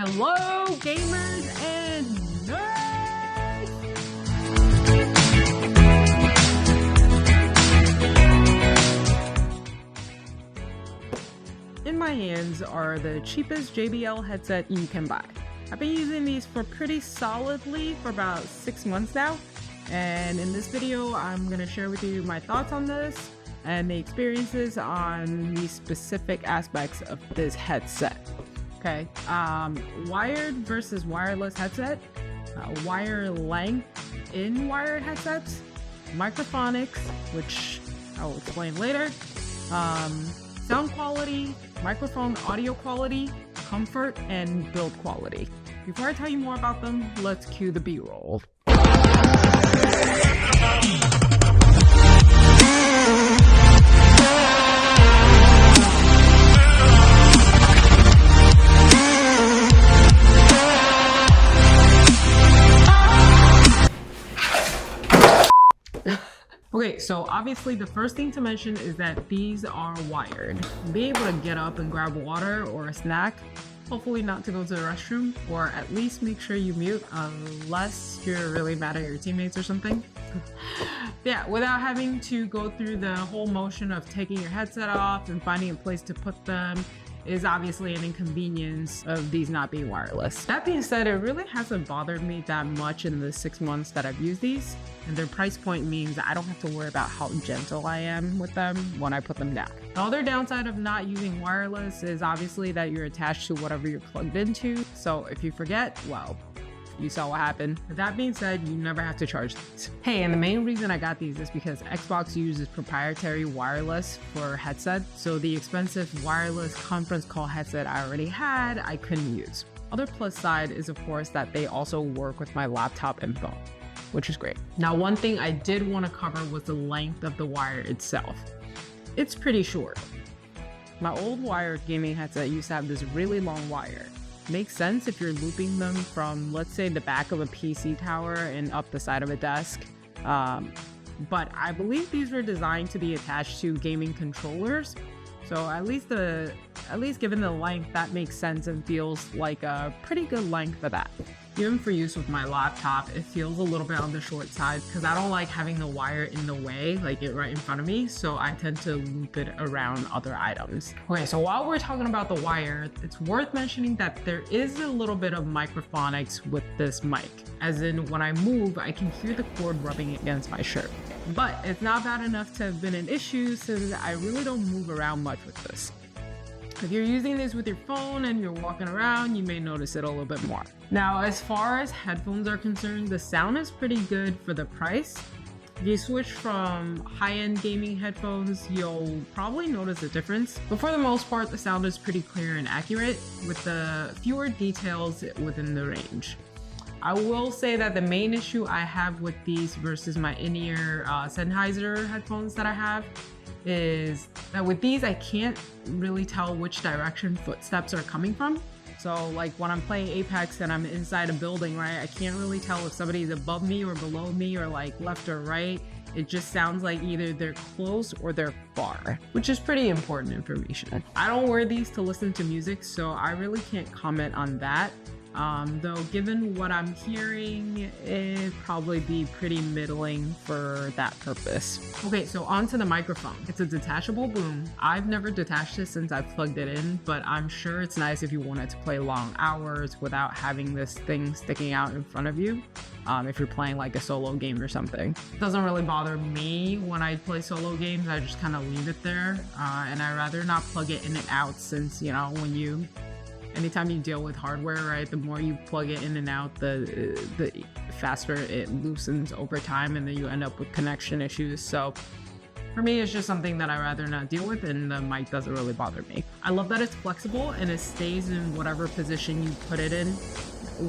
Hello, gamers and nerds! In my hands are the cheapest JBL headset you can buy. I've been using these for pretty solidly for about 6 months now, and in this video I'm going to share with you my thoughts on this and the experiences on the specific aspects of this headset. Okay, wired versus wireless headset, wire length in wired headsets, microphonics, which I will explain later, sound quality, microphone audio quality, comfort, and build quality. Before I tell you more about them, let's cue the B-roll. Okay, so obviously the first thing to mention is that these are wired. Be able to get up and grab water or a snack, hopefully not to go to the restroom, or at least make sure you mute unless you're really mad at your teammates or something. Yeah, without having to go through the whole motion of taking your headset off and finding a place to put them is obviously an inconvenience of these not being wireless. That being said, it really hasn't bothered me that much in the 6 months that I've used these, and their price point means I don't have to worry about how gentle I am with them when I put them down. The other downside of not using wireless is obviously that you're attached to whatever you're plugged into, so if you forget, well, you saw what happened. With that being said, you never have to charge these. Hey, and the main reason I got these is because Xbox uses proprietary wireless for headset, so the expensive wireless conference call headset I already had, I couldn't use. Other plus side is of course that they also work with my laptop and phone, which is great. Now, one thing I did want to cover was the length of the wire itself. It's pretty short. My old wired gaming headset used to have this really long wire. Makes sense if you're looping them from, let's say, the back of a PC tower and up the side of a desk. But I believe these were designed to be attached to gaming controllers. So at least given the length, that makes sense and feels like a pretty good length for that. Even for use with my laptop, it feels a little bit on the short side because I don't like having the wire in the way, like it right in front of me, so I tend to loop it around other items. Okay, so while we're talking about the wire, it's worth mentioning that there is a little bit of microphonics with this mic, as in when I move, I can hear the cord rubbing against my shirt. But it's not bad enough to have been an issue since I really don't move around much with this. If you're using this with your phone and you're walking around, you may notice it a little bit more. Now, as far as headphones are concerned, the sound is pretty good for the price. If you switch from high-end gaming headphones, you'll probably notice a difference. But for the most part, the sound is pretty clear and accurate, with the fewer details within the range. I will say that the main issue I have with these versus my in-ear Sennheiser headphones that I have is that with these, I can't really tell which direction footsteps are coming from. So like when I'm playing Apex and I'm inside a building, right, I can't really tell if somebody's above me or below me or like left or right. It just sounds like either they're close or they're far, which is pretty important information. I don't wear these to listen to music, so I really can't comment on that. Though given what I'm hearing, it'd probably be pretty middling for that purpose. Okay, so on to the microphone. It's a detachable boom. I've never detached it since I've plugged it in, but I'm sure it's nice if you wanted to play long hours without having this thing sticking out in front of you. If you're playing like a solo game or something. It doesn't really bother me when I play solo games. I just kind of leave it there, and I'd rather not plug it in and out since, you know, anytime you deal with hardware, right, the more you plug it in and out, the faster it loosens over time, and then you end up with connection issues. So for me, it's just something that I'd rather not deal with, and the mic doesn't really bother me. I love that it's flexible and it stays in whatever position you put it in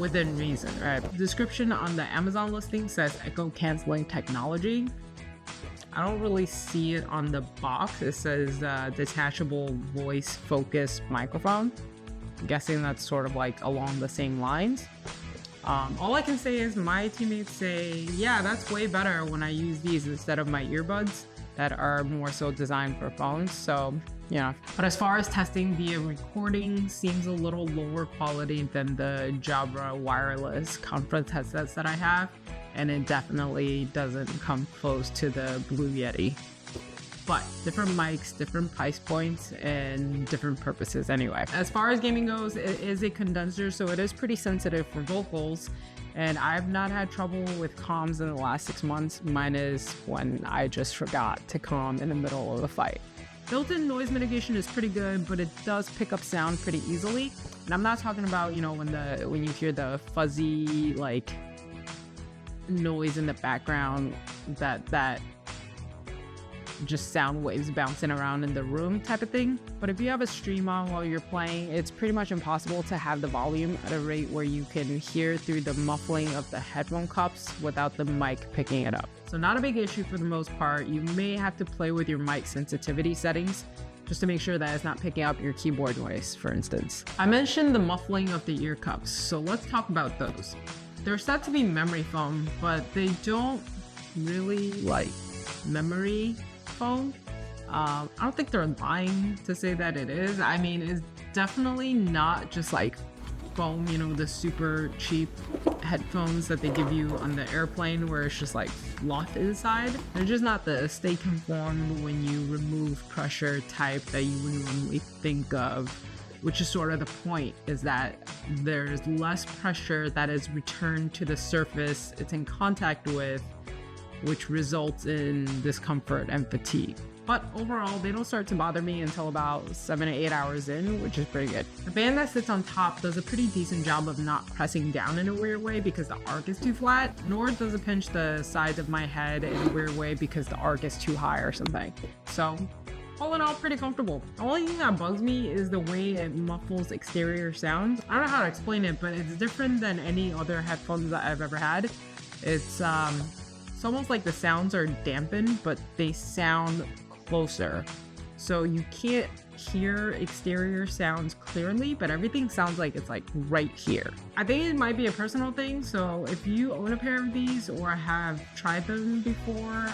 within reason, right? The description on the Amazon listing says echo canceling technology. I don't really see it on the box. It says detachable voice focused microphone. I'm guessing that's sort of like along the same lines. All I can say is my teammates say, yeah, that's way better when I use these instead of my earbuds. that are more so designed for phones. So, yeah. But as far as testing, the recording seems a little lower quality than the Jabra wireless conference headsets that I have, and it definitely doesn't come close to the Blue Yeti. But different mics, different price points, and different purposes anyway. As far as gaming goes, it is a condenser, so it is pretty sensitive for vocals. And I've not had trouble with comms in the last 6 months, minus when I just forgot to comm in the middle of the fight. Built-in noise mitigation is pretty good, but it does pick up sound pretty easily. And I'm not talking about, you know, when you hear the fuzzy, like, noise in the background that just sound waves bouncing around in the room type of thing. But if you have a stream on while you're playing, it's pretty much impossible to have the volume at a rate where you can hear through the muffling of the headphone cups without the mic picking it up. So not a big issue for the most part. You may have to play with your mic sensitivity settings just to make sure that it's not picking up your keyboard noise, for instance. I mentioned the muffling of the ear cups, so let's talk about those. They're said to be memory foam, but they don't really like memory foam. I don't think they're lying to say that it is. I mean, it's definitely not just like foam, you know, the super cheap headphones that they give you on the airplane where it's just like fluff inside. They're just not the stay conformed when you remove pressure type that you would normally think of, which is sort of the point, is that there's less pressure that is returned to the surface it's in contact with, which results in discomfort and fatigue. But overall, they don't start to bother me until about 7 to 8 hours in, which is pretty good. The band that sits on top does a pretty decent job of not pressing down in a weird way because the arc is too flat, nor does it pinch the sides of my head in a weird way because the arc is too high or something. So, all in all, pretty comfortable. The only thing that bugs me is the way it muffles exterior sounds. I don't know how to explain it, but it's different than any other headphones that I've ever had. It's almost like the sounds are dampened, but they sound closer. So you can't hear exterior sounds clearly, but everything sounds like it's like right here. I think it might be a personal thing, so if you own a pair of these or have tried them before,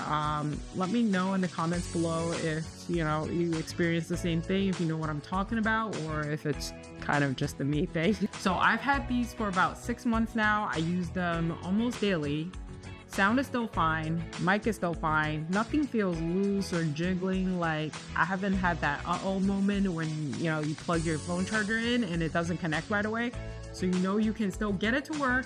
let me know in the comments below if you experience the same thing, if you know what I'm talking about, or if it's kind of just a me thing. So I've had these for about 6 months now. I use them almost daily. Sound is still fine, mic is still fine, nothing feels loose or jiggling. Like, I haven't had that uh-oh moment when you plug your phone charger in and it doesn't connect right away. So you can still get it to work,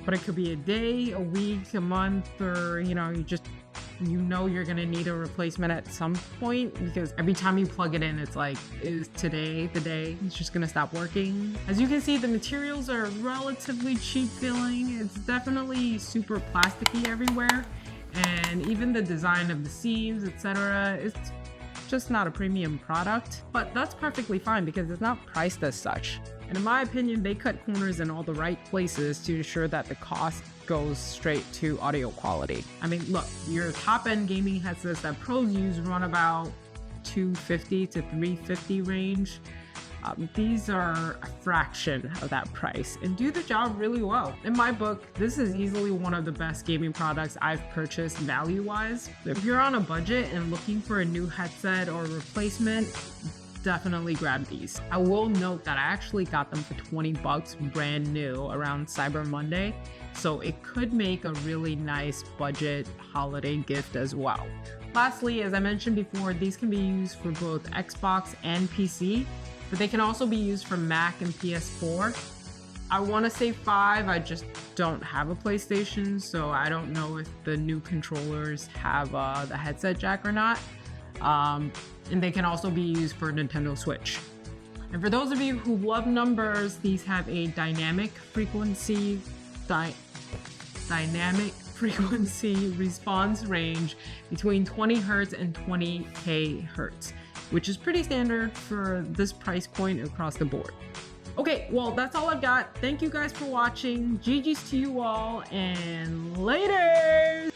but it could be a day, a week, a month, or you're gonna need a replacement at some point, because every time you plug it in, it's like, is today the day it's just gonna stop working? As you can see, the materials are relatively cheap feeling. It's definitely super plasticky everywhere, and even the design of the seams, etc., it's just not a premium product. But that's perfectly fine because it's not priced as such. And in my opinion, they cut corners in all the right places to ensure that the cost goes straight to audio quality. I mean, look, your top-end gaming headsets that pros use run about $250 to $350 range. These are a fraction of that price and do the job really well. In my book, this is easily one of the best gaming products I've purchased value-wise. If you're on a budget and looking for a new headset or replacement, definitely grab these. I will note that I actually got them for $20 brand new around Cyber Monday, so it could make a really nice budget holiday gift as well. Lastly, as I mentioned before, these can be used for both Xbox and PC, but they can also be used for Mac and PS4. I want to say 5, I just don't have a PlayStation, so I don't know if the new controllers have the headset jack or not. And they can also be used for Nintendo Switch. And for those of you who love numbers, these have a dynamic frequency response range between 20 Hz and 20 kHz, which is pretty standard for this price point across the board. Okay, well, that's all I've got. Thank you guys for watching. GG's to you all, and later!